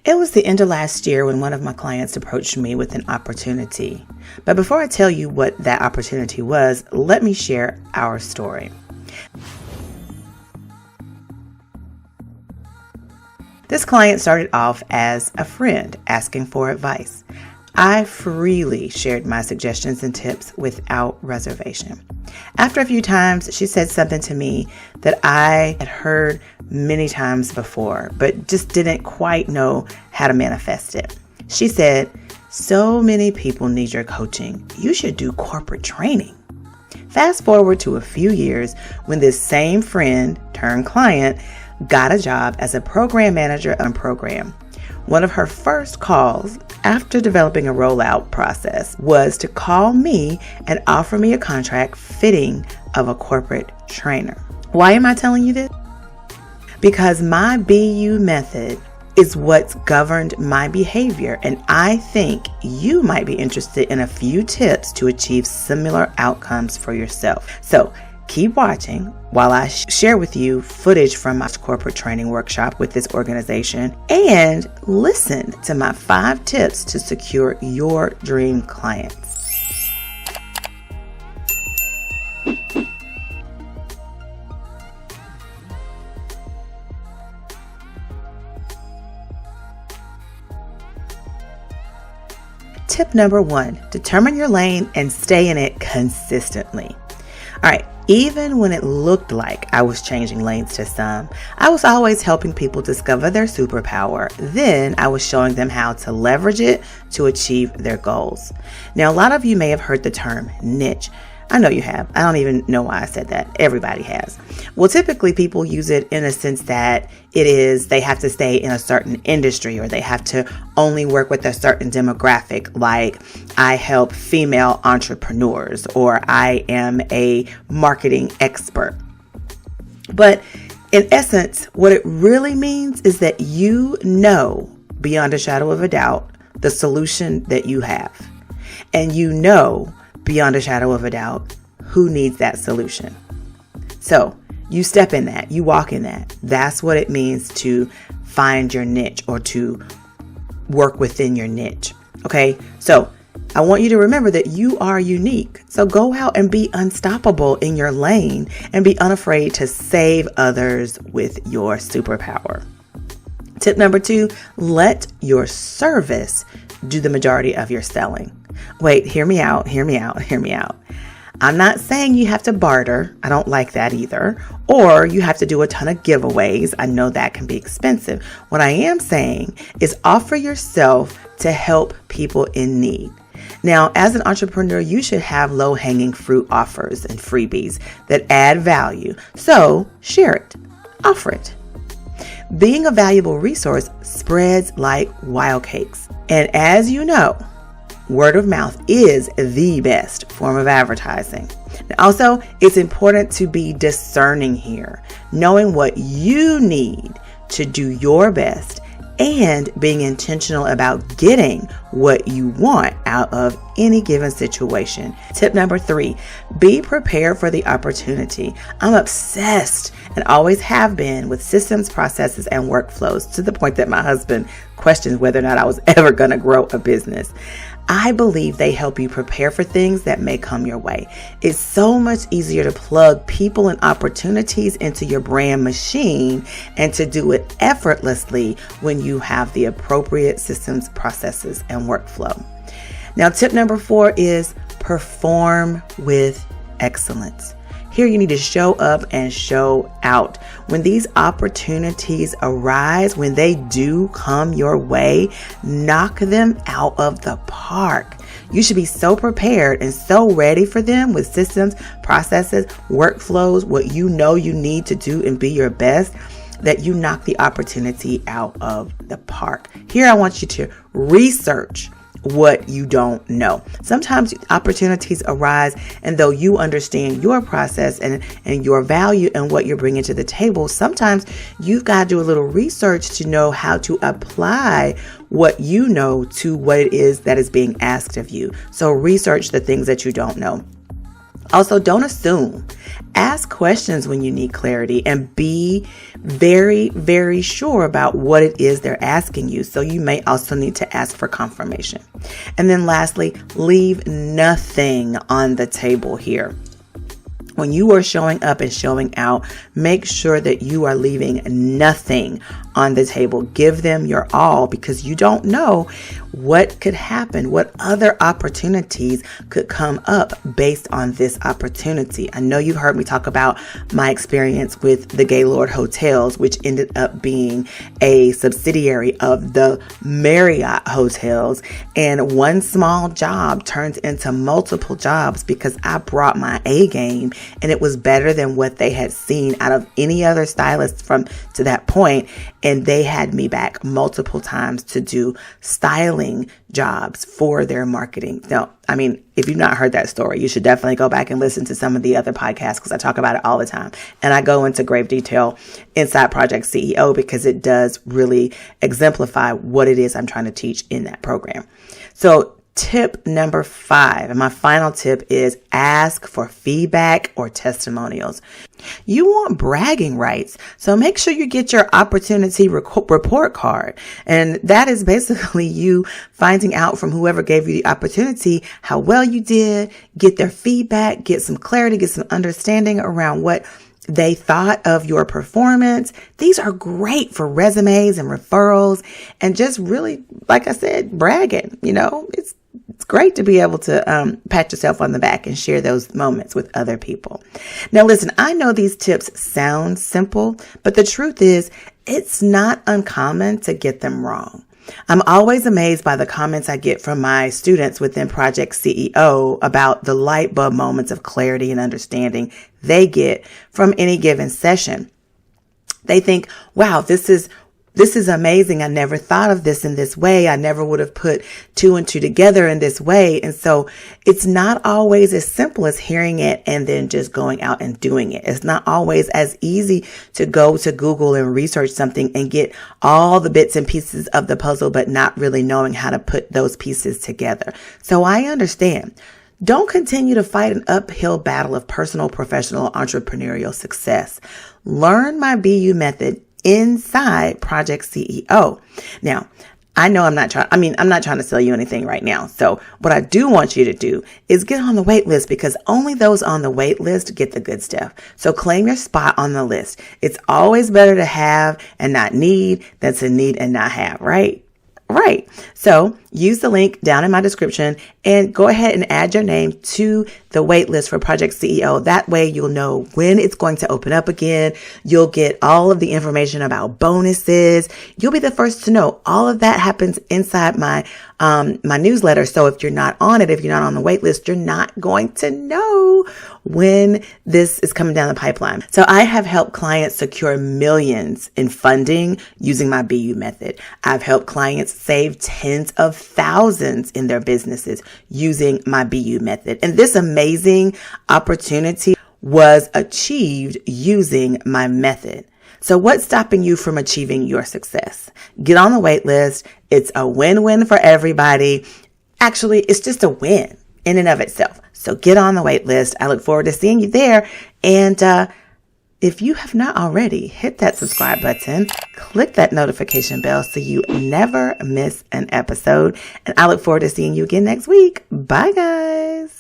It was the end of last year when one of my clients approached me with an opportunity. But before I tell you what that opportunity was, let me share our story. This client started off as a friend asking for advice. I freely shared my suggestions and tips without reservation. After a few times, she said something to me that I had heard many times before, but just didn't quite know how to manifest it. She said, "So many people need your coaching. You should do corporate training." Fast forward to a few years when this same friend turned client got a job as a program manager on program. One of her first calls after developing a rollout process was to call me and offer me a contract fitting of a corporate trainer. Why am I telling you this? Because my BU method is what's governed my behavior, and I think you might be interested in a few tips to achieve similar outcomes for yourself. So keep watching while I share with you footage from my corporate training workshop with this organization, and listen to my 5 tips to secure your dream clients. Tip number 1, determine your lane and stay in it consistently. All right. Even when it looked like I was changing lanes to some, I was always helping people discover their superpower. Then I was showing them how to leverage it to achieve their goals. Now, a lot of you may have heard the term niche. I know you have. I don't even know why I said that. Everybody has. Well, typically people use it in a sense that they have to stay in a certain industry, or they have to only work with a certain demographic, like I help female entrepreneurs, or I am a marketing expert. But in essence, what it really means is that you know beyond a shadow of a doubt the solution that you have. And you know beyond a shadow of a doubt who needs that solution. So you step in that, you walk in that. That's what it means to find your niche, or to work within your niche. Okay. So I want you to remember that you are unique. So go out and be unstoppable in your lane, and be unafraid to save others with your superpower. Tip number 2, let your service do the majority of your selling. Wait, hear me out. I'm not saying you have to barter. I don't like that either. Or you have to do a ton of giveaways. I know that can be expensive. What I am saying is offer yourself to help people in need. Now, as an entrepreneur, you should have low-hanging fruit offers and freebies that add value. So share it, offer it. Being a valuable resource spreads like wild cakes. And as you know, word of mouth is the best form of advertising. Also, it's important to be discerning here, knowing what you need to do your best, and being intentional about getting what you want out of any given situation. Tip number 3, be prepared for the opportunity. I'm obsessed, and always have been, with systems, processes, and workflows, to the point that my husband questions whether or not I was ever going to grow a business. I believe they help you prepare for things that may come your way. It's so much easier to plug people and opportunities into your brand machine, and to do it effortlessly when you have the appropriate systems, processes, and workflow. Now, tip number 4 is perform with excellence. Here you need to show up and show out. When these opportunities arise, when they do come your way, knock them out of the park. You should be so prepared and so ready for them with systems, processes, workflows, what you know you need to do and be your best, that you knock the opportunity out of the park. Here I want you to research what you don't know. Sometimes opportunities arise, and though you understand your process and your value and what you're bringing to the table, sometimes you've got to do a little research to know how to apply what you know to what it is that is being asked of you. So research the things that you don't know. Also, don't assume. Ask questions when you need clarity and be very, very sure about what it is they're asking you. So you may also need to ask for confirmation. And then lastly, leave nothing on the table here. When you are showing up and showing out, make sure that you are leaving nothing on the table. Give them your all, because you don't know what could happen, what other opportunities could come up based on this opportunity. I know you've heard me talk about my experience with the Gaylord Hotels, which ended up being a subsidiary of the Marriott Hotels. And one small job turned into multiple jobs because I brought my A game, and it was better than what they had seen out of any other stylist from to that point. And they had me back multiple times to do styling jobs for their marketing. Now, I mean, if you've not heard that story, you should definitely go back and listen to some of the other podcasts, because I talk about it all the time. And I go into grave detail inside Project CEO, because it does really exemplify what it is I'm trying to teach in that program. So tip number 5, and my final tip, is ask for feedback or testimonials. You want bragging rights, so make sure you get your opportunity report card. And that is basically you finding out from whoever gave you the opportunity how well you did, get their feedback, get some clarity, get some understanding around what they thought of your performance. These are great for resumes and referrals, and just really, like I said, bragging. It's great to be able to pat yourself on the back and share those moments with other people. Now, listen, I know these tips sound simple, but the truth is it's not uncommon to get them wrong. I'm always amazed by the comments I get from my students within Project CEO about the light bulb moments of clarity and understanding they get from any given session. They think, wow, this is amazing. I never thought of this in this way. I never would have put 2 and 2 together in this way. And so it's not always as simple as hearing it and then just going out and doing it. It's not always as easy to go to Google and research something and get all the bits and pieces of the puzzle, but not really knowing how to put those pieces together. So I understand. Don't continue to fight an uphill battle of personal, professional, entrepreneurial success. Learn my BU method inside Project CEO. Now, I know I'm not trying to sell you anything right now. So what I do want you to do is get on the wait list, because only those on the wait list get the good stuff. So claim your spot on the list. It's always better to have and not need than to need and not have, right? Right. So use the link down in my description and go ahead and add your name to the wait list for Project CEO. That way you'll know when it's going to open up again. You'll get all of the information about bonuses. You'll be the first to know. All of that happens inside my newsletter. So if you're not on it, if you're not on the wait list, you're not going to know when this is coming down the pipeline. So I have helped clients secure millions in funding using my BU method. I've helped clients save tens of thousands in their businesses using my BU method. And this amazing opportunity was achieved using my method. So what's stopping you from achieving your success? Get on the wait list. It's a win-win for everybody. Actually, it's just a win in and of itself. So get on the wait list. I look forward to seeing you there. And if you have not already, hit that subscribe button, click that notification bell so you never miss an episode. And I look forward to seeing you again next week. Bye, guys.